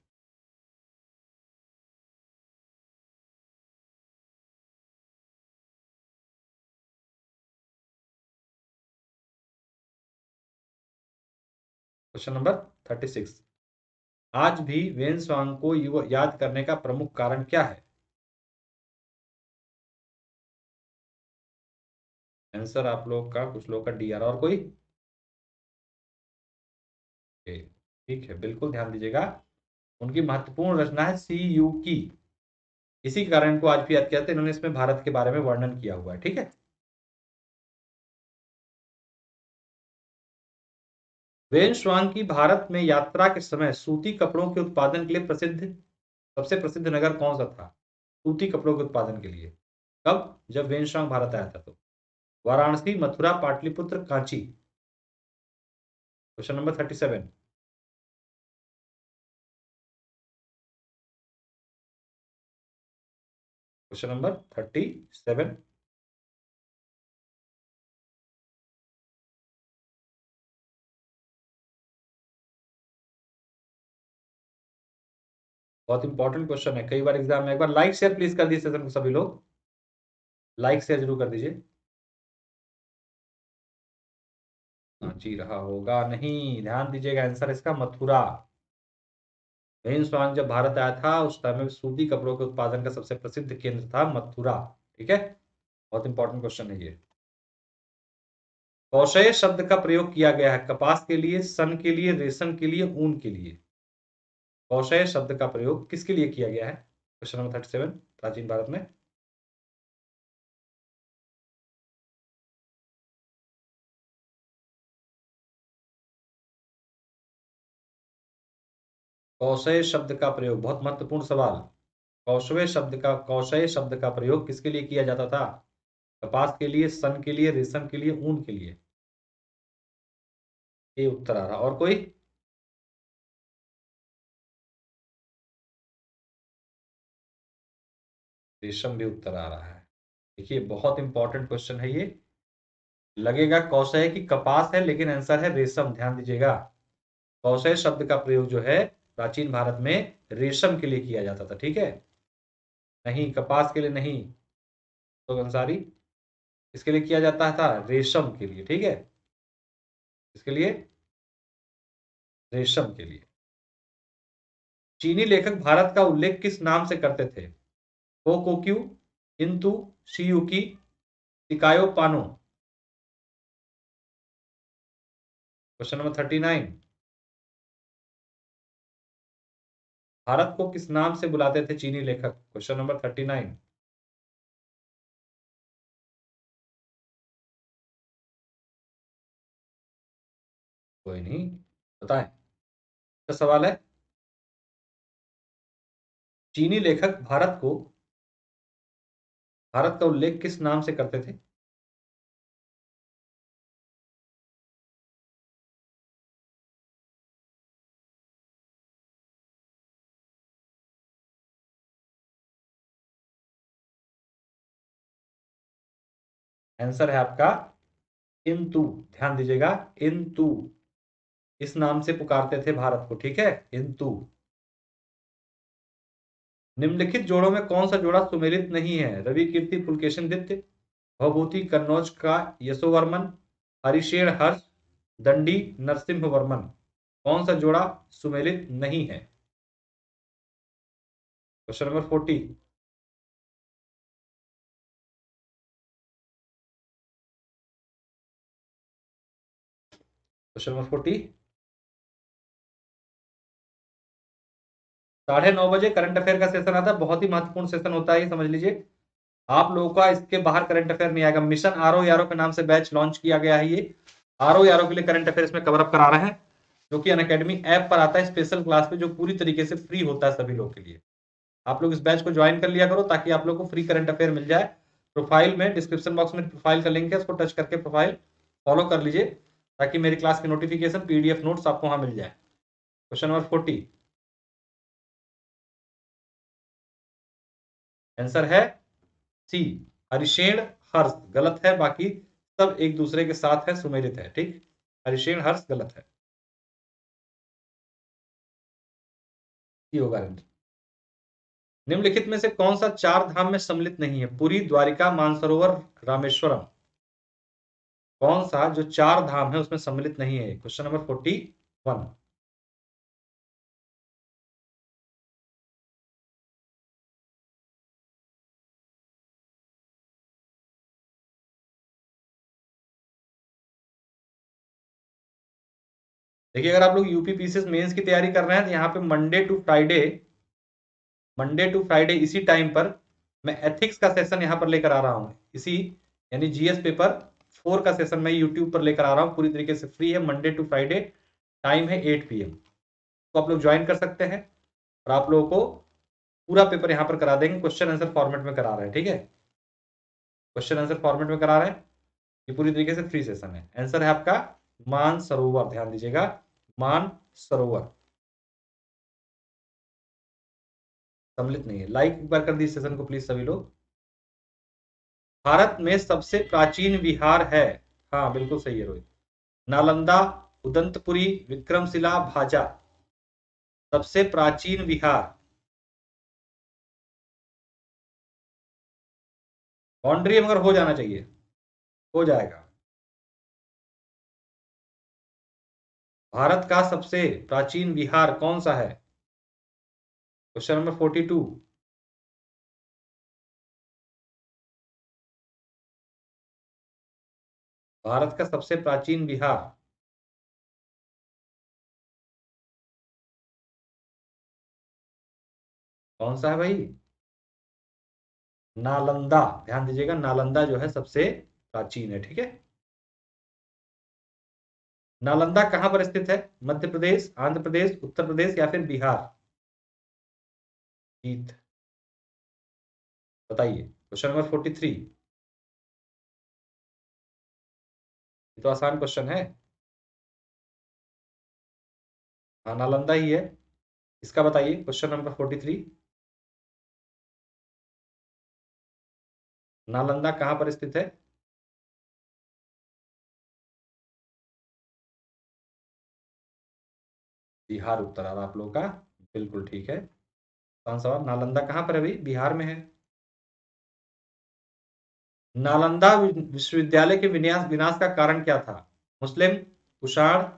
Question number 36। आज भी वेन्सवांग को याद करने का प्रमुख कारण क्या है? आंसर आप लोग का, कुछ लोग का डी आ रहा। और कोई? ठीक है, बिल्कुल ध्यान दीजिएगा। उनकी महत्वपूर्ण रचना है सी यू की। इसी कारण को आज भी याद किया जाता है। इन्होंने इसमें भारत के बारे में वर्णन किया हुआ है। ठीक है। वेन्सवांग की भारत में यात्रा के समय सूती कपड़ों के उत्पादन के लिए प्रसिद्ध, सबसे प्रसिद्ध नगर कौन सा था सूती कपड़ों के उत्पादन के लिए? कब? जब वेन्सवांग भारत आया था तो। Varanasi, Mathura, Pataliputra, Kanchi. Question number 37। Question number 37। बहुत इंपॉर्टेंट क्वेश्चन है, कई बार एग्जाम में। एक बार लाइक शेयर प्लीज कर दीजिए सेशन को सभी लोग। लाइक शेयर जरूर कर दीजिए। हाँ जी, रहा होगा नहीं, ध्यान दीजिएगा। आंसर इसका मथुरा। वेन्सवांग जब भारत आया था उस टाइम में सूती कपड़ों के उत्पादन का सबसे प्रसिद्ध केंद्र था मथुरा। ठीक है, बहुत इंपॉर्टेंट क्वेश्चन है ये। कौशय शब्द का प्रयोग किया गया है कपास के लिए, सन के लिए, रेशम के लिए, ऊन के लिए। कौशय शब्द का प्रयोग किसके लिए किया गया है? Question number 37। प्राचीन भारत में। कौशय शब्द का प्रयोग, बहुत महत्वपूर्ण सवाल। कौशय शब्द का प्रयोग किसके लिए किया जाता था? कपास के लिए, सन के लिए, रेशम के लिए, ऊन के लिए। ये उत्तर आ रहा। और कोई? रेशम भी उत्तर आ रहा है। देखिए, बहुत इंपॉर्टेंट क्वेश्चन है ये। लगेगा कौशय की कपास है, लेकिन आंसर है रेशम। ध्यान दीजिएगा, कौशल शब्द का प्रयोग जो है प्राचीन भारत में रेशम के लिए किया जाता था। ठीक है, नहीं कपास के लिए नहीं, तो अंसारी इसके लिए किया जाता था रेशम के लिए। ठीक है, इसके लिए रेशम के लिए। चीनी लेखक भारत का उल्लेख किस नाम से करते थे? कोक्यू, इंतु, शियुकी, तिकायो पानो। क्वेश्चन नंबर 39, भारत को किस नाम से बुलाते थे चीनी लेखक? Question number 39। कोई नहीं, बताएं, तो सवाल है, चीनी लेखक भारत का उल्लेख किस नाम से करते थे? आंसर है आपका इंतु। ध्यान दीजिएगा, इंतु इस नाम से पुकारते थे भारत को। ठीक है, इंतु। निम्नलिखित जोड़ों में कौन सा जोड़ा सुमेलित नहीं है? रवि कीर्ति पुलकेशिनदित्य, भवभूति कन्नौज का यशोवर्मन, हरिशेर हर्ष, दंडी नरसिम्ह वर्मन। कौन सा जोड़ा सुमेलित नहीं है? Question number 40। क्वेश्चन नंबर 40, 9:30 बजे करंट अफेयर का सेशन आता है, बहुत ही महत्वपूर्ण सेशन होता है, ये समझ लीजिए। आप लोगों का इसके बाहर करंट अफेयर नहीं आएगा। मिशन आरओ यारो के नाम से बैच लॉन्च किया गया है। ये आरओ यारो के लिए करंट अफेयर इसमें कवर अप करा रहे हैं, जो कि अनअकैडमी ऐप पर आता है स्पेशल क्लास पे, जो पूरी तरीके से फ्री होता है सभी लोग के लिए। आप लोग इस बैच को ज्वाइन कर लिया करो ताकि आप लोग को फ्री करंट अफेयर मिल जाए। प्रोफाइल में, डिस्क्रिप्शन बॉक्स में प्रोफाइल का लिंक है, उसको टच करके प्रोफाइल फॉलो कर लीजिए ताकि मेरी क्लास की नोटिफिकेशन, पीडीएफ नोट्स आपको वहां मिल जाए। क्वेश्चन नंबर 40, आंसर है सी, हरिशेण हर्ष। गलत है, बाकी सब एक दूसरे के साथ है, सुमेलित है। ठीक, हरिशेण हर्ष गलत है, सी होगा आंसर। निम्नलिखित में से कौन सा चार धाम में सम्मिलित नहीं है? पुरी, द्वारिका, मानसरोवर, रामेश्वरम। कौन सा जो चार धाम है उसमें सम्मिलित नहीं है? Question number 41। देखिए, अगर आप लोग यूपी पीसीएस मेंस की तैयारी कर रहे हैं तो यहाँ पे मंडे टू फ्राइडे इसी टाइम पर मैं एथिक्स का सेशन यहाँ पर लेकर आ रहा हूँ। इसी यानी जीएस पेपर 4 का सेशन मैं यूट्यूब पर लेकर आ रहा हूँ, पूरी तरीके से फ्री है। मंडे टू फ्राइडे टाइम है 8 PM, तो आप लोग ज्वाइन कर सकते हैं और आप लोगों को पूरा पेपर यहाँ पर करा देंगे। क्वेश्चन आंसर फॉर्मेट में करा रहे हैं। ठीक है, क्वेश्चन आंसर फॉर्मेट में करा रहे हैं, ये पूरी तरीके से फ्री सेशन है। आंसर है आपका मान सरोवर। ध्यान दीजिएगा, मान सरोवर सम्मिलित नहीं है। लाइक एक बार कर दी सेशन को प्लीज सभी लोग। भारत में सबसे प्राचीन विहार है, हाँ बिल्कुल सही है रोहित, नालंदा, उदंतपुरी, विक्रमशिला, भाजा। सबसे प्राचीन विहार, बाउंड्री मगर हो जाना चाहिए, हो जाएगा। भारत का सबसे प्राचीन विहार कौन सा है? Question number 42। भारत का सबसे प्राचीन विहार कौन सा है भाई? नालंदा। ध्यान दीजिएगा, नालंदा जो है सबसे प्राचीन है। ठीक है, नालंदा कहां पर स्थित है? मध्य प्रदेश, आंध्र प्रदेश, उत्तर प्रदेश या फिर बिहार? जीत, बताइए। क्वेश्चन नंबर 43, ये तो आसान क्वेश्चन है। हाँ, नालंदा ही है। इसका बताइए, क्वेश्चन नंबर 43, नालंदा कहां पर स्थित है? बिहार उत्तर आ रहा आप लोगों का, बिल्कुल ठीक है। कौन सवाल, नालंदा कहाँ पर है भाई, बिहार में है। नालंदा विश्वविद्यालय के विनाश विनाश का कारण क्या था? मुस्लिम, कुषाण,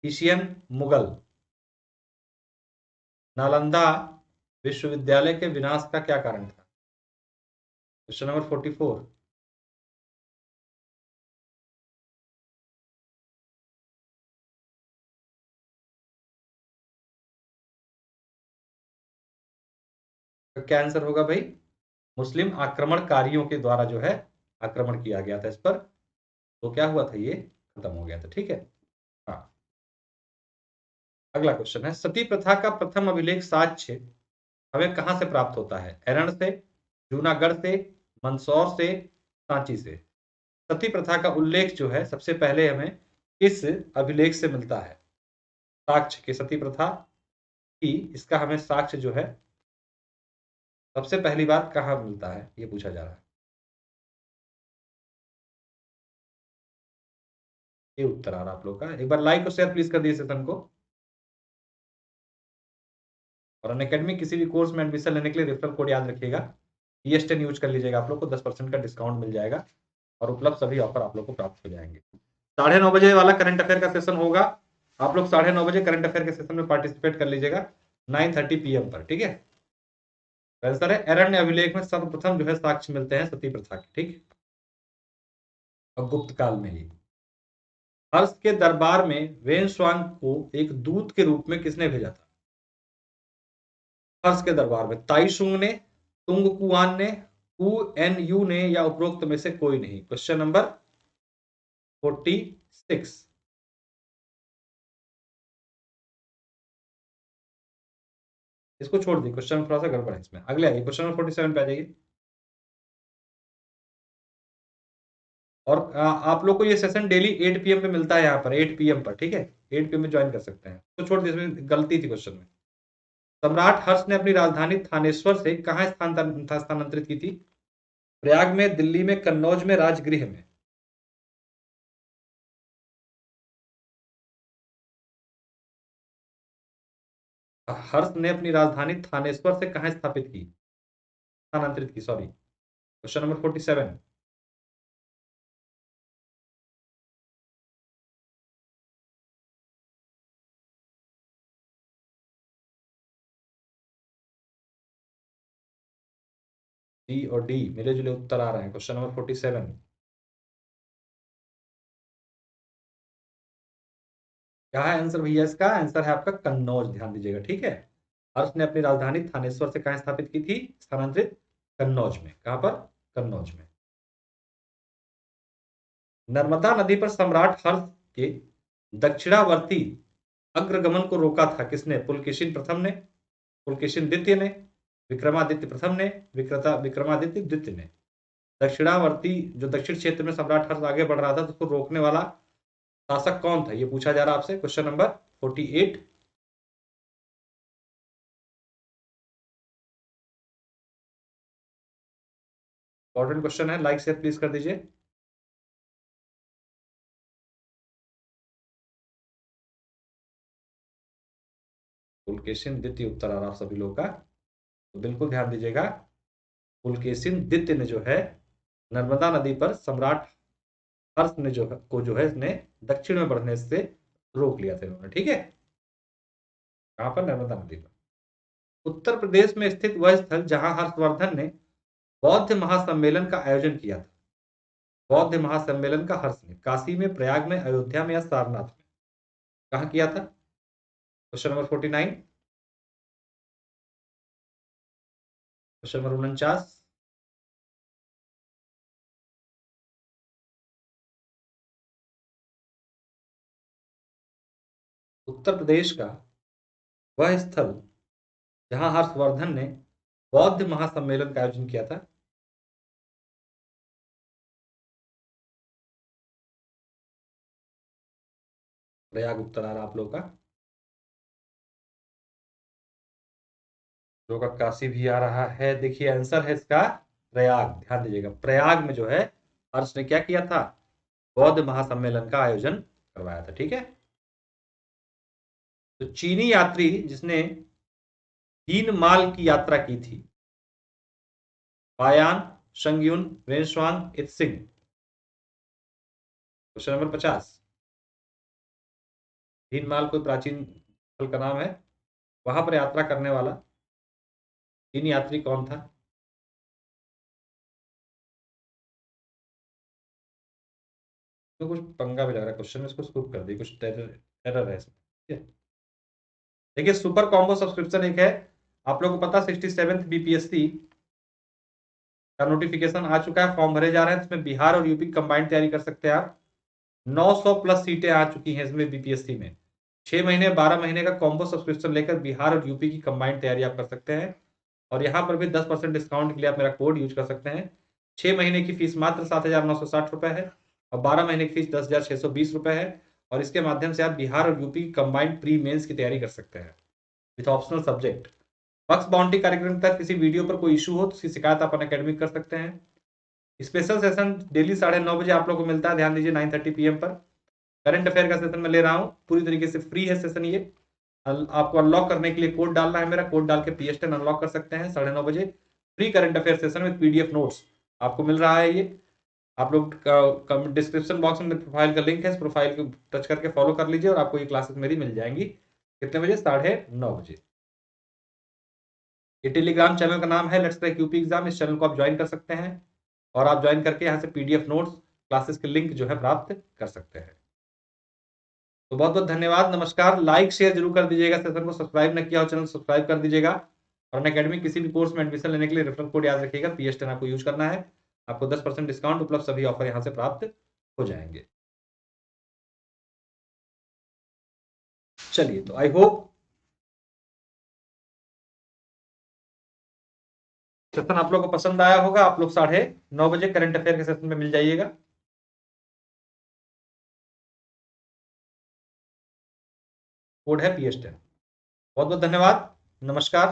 एशियन, मुगल। नालंदा विश्वविद्यालय के विनाश का क्या कारण था? Question number 44। तो क्या आंसर होगा भाई? मुस्लिम आक्रमणकारियों के द्वारा जो है आक्रमण किया गया था इस पर, तो क्या हुआ था, ये खत्म हो गया था। ठीक है। हाँ, अगला क्वेश्चन है, सती प्रथा का प्रथम अभिलेख साक्ष्य हमें कहां से प्राप्त होता है? एरण से, जूनागढ़ से, मंदसौर से, सांची से। सती प्रथा का उल्लेख जो है सबसे पहले हमें किस अभिलेख से मिलता है? साक्ष्य की सती प्रथा की, इसका हमें साक्ष्य जो है सबसे पहली बात कहाँ मिलता है, ये पूछा जा रहा है। ये उत्तर आ रहा आप लोग का। एक बार लाइक और शेयर प्लीज कर दिए सेशन को। और अनअकैडमी किसी भी कोर्स में एडमिशन लेने के लिए रेफरल कोड याद रखिएगा, ES10 यूज कर लीजिएगा, आप लोग को 10% का डिस्काउंट मिल जाएगा और उपलब्ध सभी ऑफर आप लोग को प्राप्त हो जाएंगे। 9:30 बजे वाला करंट अफेयर का सेशन होगा, आप लोग 9:30 बजे करंट अफेयर के सेशन में पार्टिसिपेट कर लीजिएगा 9:30 PM पर। ठीक है। आंसर है एरण्य अभिलेख में सर्वप्रथम जो है साक्ष्य मिलते हैं सती प्रथा के। ठीक, और गुप्त काल में ही। हर्ष के दरबार में वेनस्वांग को एक दूत के रूप में किसने भेजा था? हर्ष के दरबार में ताइशुंग ने, तुंग कुआन ने, एन यू ने, या उपरोक्त में से कोई नहीं। Question number 46। इसको छोड़ दी, क्वेश्चन थोड़ा सा गड़बड़ है इसमें, अगले आइए क्वेश्चन नंबर 47 पे आ जाइए। और आप लोग को ये सेशन डेली 8 PM पे मिलता है यहाँ पर, 8 PM पर। ठीक है, 8 PM में ज्वाइन कर सकते हैं। तो छोड़ दी, इसमें गलती थी क्वेश्चन में। सम्राट हर्ष ने अपनी राजधानी थानेश्वर से कहाँ स्थानांतरित की थी? प्रयाग में, दिल्ली में, कन्नौज में, राजगृह में। हर्ष ने अपनी राजधानी थानेश्वर से कहाँ स्थापित की, स्थानांतरित की, सॉरी। Question number 47। डी और डी मिले जुले उत्तर आ रहे हैं। क्वेश्चन नंबर 47 क्या है आंसर भैया? इसका आंसर है आपका कन्नौज, ध्यान दीजिएगा। ठीक है, हर्ष ने अपनी राजधानी थानेश्वर से कहाँ स्थापित की थी, स्थानांतरित? कन्नौज में। कहां पर? कन्नौज में। नर्मदा नदी पर सम्राट हर्ष के दक्षिणावर्ती अग्रगमन को रोका था किसने? पुलकेशिन प्रथम ने, पुलकेशिन द्वितीय ने, विक्रमादित्य प्रथम ने, विक्रमादित्य द्वितीय ने। दक्षिणावर्ती जो दक्षिण क्षेत्र में सम्राट हर्ष आगे बढ़ रहा था, तो उसको रोकने वाला शासक कौन था, ये पूछा जा रहा है आपसे। Question number 48। इंपॉर्टेंट क्वेश्चन है, लाइक शेयर प्लीज कर दीजिए। पुलकेशिन द्वितीय उत्तर आ रहा आप सभी लोगों का, तो बिल्कुल ध्यान दीजिएगा। पुलकेशिन द्वितीय ने जो है नर्मदा नदी पर सम्राट हर्ष ने जो है इसने दक्षिण में बढ़ने से रोक लिया था इन्होंने। ठीक है, कहां पर? नर्मदा नदी पर। उत्तर प्रदेश में स्थित वह स्थल जहां हर्षवर्धन ने बौद्ध महासम्मेलन का आयोजन किया था। बौद्ध महासम्मेलन का हर्ष ने काशी में, प्रयाग में, अयोध्या में, या सारनाथ में, कहा किया था? Question number 49। Question number 49। Uttar Pradesh का वह स्थल जहां हर्षवर्धन ने बौद्ध महासम्मेलन का आयोजन किया था। प्रयाग उत्तर आ रहा आप लोग का, जो का काशी भी आ रहा है। देखिए आंसर है इसका प्रयाग, ध्यान दीजिएगा। प्रयाग में जो है हर्ष ने क्या किया था? बौद्ध महासम्मेलन का आयोजन करवाया था। ठीक है। तो चीनी यात्री जिसने हीन माल की यात्रा की थी, बायान, शंगयुन, वेनश्वान, इत्सिंग। Question number 50। हीन माल कोई प्राचीन स्थल का नाम है, वहां पर यात्रा करने वाला चीनी यात्री कौन था? तो कुछ पंगा भी लग रहा है क्वेश्चन में, इसको स्किप कर दी, कुछ एरर है इसमें, ठीक है। देखिए सुपर कॉम्बो सब्सक्रिप्शन एक है, आप लोगों को पता 67th बीपीएससी का नोटिफिकेशन आ चुका है, फॉर्म भरे जा रहे हैं, इसमें बिहार और यूपी कंबाइंड तैयारी कर सकते हैं आप। 900 प्लस सीटें आ चुकी हैं इसमें बीपीएससी में। 6 महीने 12 महीने का कॉम्बो सब्सक्रिप्शन लेकर बिहार और यूपी की कंबाइंड तैयारी आप कर सकते हैं, और यहाँ पर भी 10% डिस्काउंट के लिए आप मेरा कोड यूज कर सकते हैं। 6 महीने की फीस मात्र 7,960 रुपए है, और 12 महीने की फीस 10,620 रुपए है, और इसके माध्यम से आप बिहार और यूपी कंबाइंड प्री मेंस की तैयारी कर सकते हैं विथ ऑप्शनल सब्जेक्ट। बक्स बाउंड्री कार्यक्रम तक किसी वीडियो पर कोई इशू हो तो उसकी शिकायत आप अकेडमिक कर सकते हैं। स्पेशल सेशन डेली 9:30 बजे आप लोग को मिलता है, ध्यान दीजिए 9:30 PM पर। करंट अफेयर का सेशन मैं ले रहा हूँ, पूरी तरीके से फ्री है सेशन ये। आपको अनलॉक करने के लिए कोड डालना है, मेरा कोड डाल के PS10 अनलॉक कर सकते हैं। 9:30 बजे free current affair session with PDF notes आपको मिल रहा है ये। आप लोग डिस्क्रिप्शन बॉक्स में प्रोफाइल का लिंक है, इस प्रोफाइल को टच करके फॉलो कर लीजिए और आपको ये क्लासेस मेरी मिल जाएंगी। कितने बजे? 9:30 बजे। ये टेलीग्राम चैनल का नाम है लेट्स क्रैक यूपी एग्जाम, इस चैनल को आप ज्वाइन कर सकते हैं, और आप ज्वाइन करके यहाँ से PDF नोट्स क्लासेस के लिंक जो है प्राप्त कर सकते हैं। तो बहुत बहुत धन्यवाद, नमस्कार। लाइक शेयर जरूर कर दीजिएगा, सेशन को सब्सक्राइब न किया हो चैनल सब्सक्राइब कर दीजिएगा, और अकेडमी किसी भी कोर्स में एडमिशन लेने के लिए रेफरल कोड याद रखिएगा, PS10 आपको यूज करना है। आपको 10% डिस्काउंट उपलब्ध, सभी ऑफर यहाँ से प्राप्त हो जाएंगे। चलिए, तो आई होप सेशन आप लोग को पसंद आया होगा। आप लोग 9:30 बजे करंट अफेयर के सेशन में मिल जाइएगा। कोड है PS10। बहुत बहुत धन्यवाद, नमस्कार।